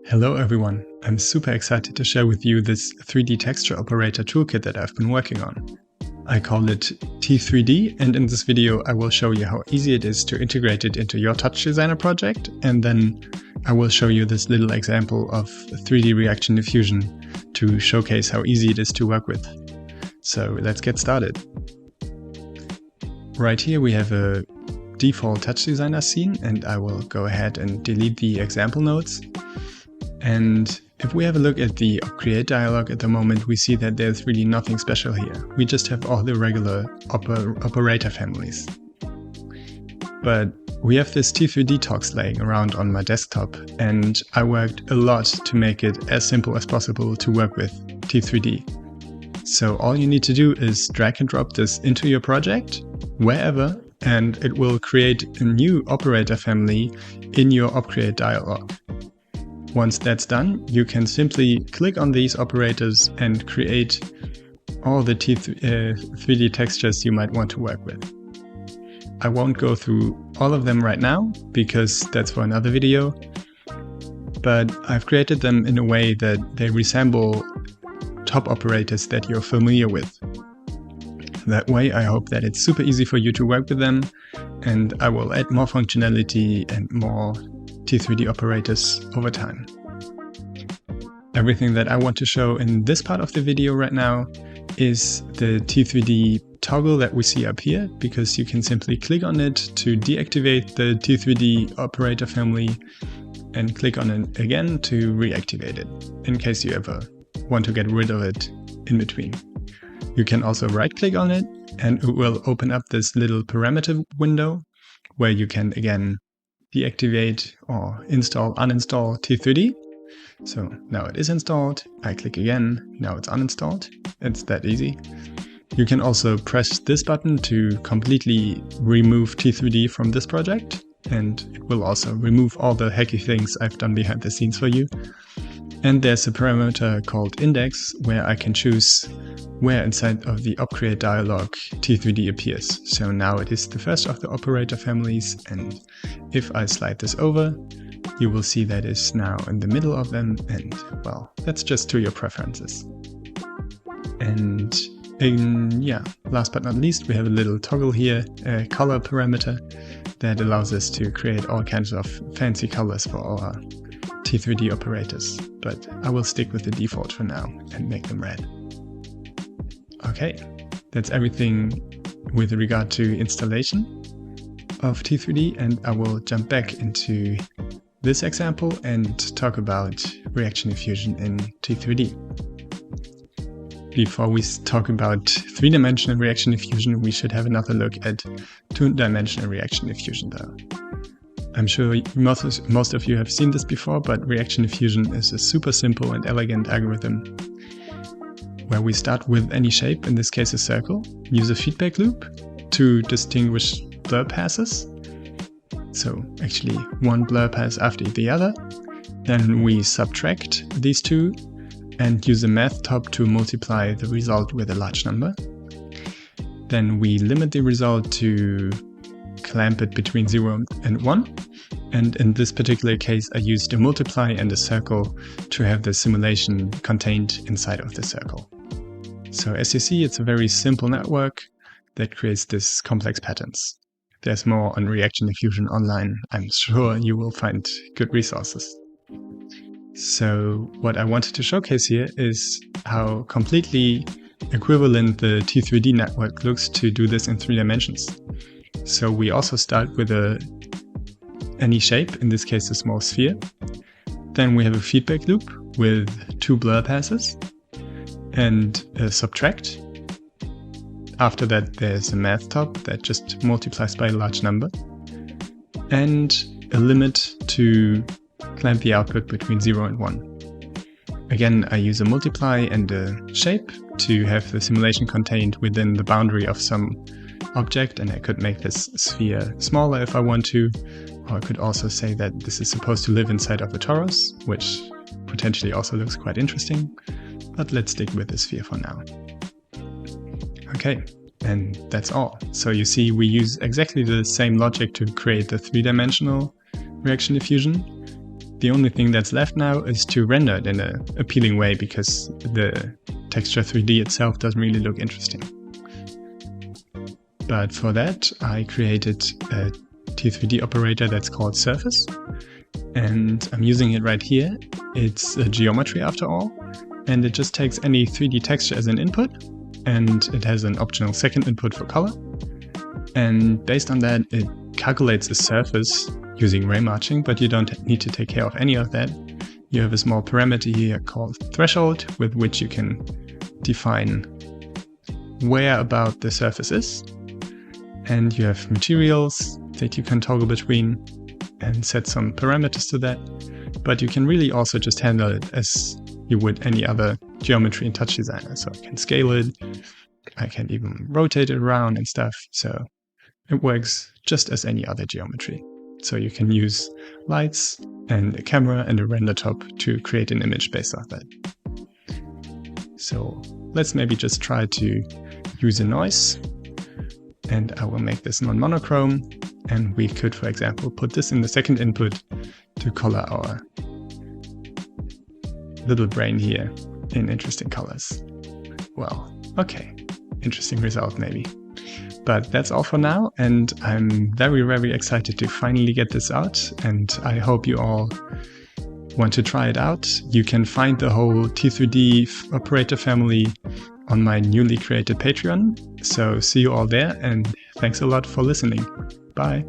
Hello everyone, I'm super excited to share with you this 3D texture operator toolkit that I've been working on. I call it T3D, and in this video I will show you how easy it is to integrate it into your TouchDesigner project, and then I will show you this little example of 3D reaction diffusion to showcase how easy it is to work with. So let's get started. Right here we have a default TouchDesigner scene, and I will go ahead and delete the example nodes. And if we have a look at the create dialog at the moment, we see that there's really nothing special here. We just have all the regular operator families. But we have this T3D talks laying around on my desktop, and I worked a lot to make it as simple as possible to work with T3D. So all you need to do is drag and drop this into your project, wherever, and it will create a new operator family in your opcreate dialog. Once that's done, you can simply click on these operators and create all the 3D textures you might want to work with. I won't go through all of them right now, because that's for another video, but I've created them in a way that they resemble top operators that you're familiar with. That way I hope that it's super easy for you to work with them, and I will add more functionality and more T3D operators over time. Everything that I want to show in this part of the video right now is the T3D toggle that we see up here, because you can simply click on it to deactivate the T3D operator family and click on it again to reactivate it, in case you ever want to get rid of it in between. You can also right click on it and it will open up this little parameter window where you can again deactivate or install, uninstall T3D. So now it is installed, I click again, now it's uninstalled. It's that easy. You can also press this button to completely remove T3D from this project, and it will also remove all the hacky things I've done behind the scenes for you. And there's a parameter called index where I can choose where inside of the opcreate dialog T3D appears. So now it is the first of the operator families, and if I slide this over, you will see that it's now in the middle of them, and well, that's just to your preferences. And last but not least, we have a little toggle here, a color parameter that allows us to create all kinds of fancy colors for our T3D operators, but I will stick with the default for now and make them red. Okay, that's everything with regard to installation of T3D, and I will jump back into this example and talk about reaction diffusion in T3D. Before we talk about three-dimensional reaction diffusion, we should have another look at two-dimensional reaction diffusion though. I'm sure most of you have seen this before, but reaction diffusion is a super simple and elegant algorithm where we start with any shape, in this case a circle, use a feedback loop to distinguish blur passes. So actually one blur pass after the other. Then we subtract these two and use a math top to multiply the result with a large number. Then we limit the result to clamp it between 0 and 1. And in this particular case, I used a multiply and a circle to have the simulation contained inside of the circle. So as you see, it's a very simple network that creates these complex patterns. There's more on reaction diffusion online. I'm sure you will find good resources. So what I wanted to showcase here is how completely equivalent the T3D network looks to do this in 3 dimensions. So we also start with any shape, in this case a small sphere. Then we have a feedback loop with 2 blur passes and a subtract. After that there's a math top that just multiplies by a large number, and a limit to clamp the output between 0 and 1. Again, I use a multiply and a shape to have the simulation contained within the boundary of some object, and I could make this sphere smaller if I want to, or I could also say that this is supposed to live inside of a torus, which potentially also looks quite interesting, but let's stick with the sphere for now. Okay, and that's all. So you see we use exactly the same logic to create the 3-dimensional reaction diffusion, The only thing that's left now is to render it in an appealing way, because the texture 3D itself doesn't really look interesting. But for that, I created a T3D operator that's called Surface, and I'm using it right here. It's a geometry after all, and it just takes any 3D texture as an input, and it has an optional second input for color. And based on that, it calculates a surface using ray marching, but you don't need to take care of any of that. You have a small parameter here called threshold, with which you can define where about the surface is. And you have materials that you can toggle between and set some parameters to that. But you can really also just handle it as you would any other geometry in TouchDesigner. So I can scale it, I can even rotate it around and stuff. So it works just as any other geometry. So you can use lights and a camera and a render top to create an image based on that. So let's maybe just try to use a noise. And I will make this non-monochrome, and we could, for example, put this in the second input to color our little brain here in interesting colors. Well, okay, interesting result maybe. But that's all for now, and I'm very, very excited to finally get this out, and I hope you all want to try it out. You can find the whole T3D operator family on my newly created Patreon. So see you all there, and thanks a lot for listening. Bye.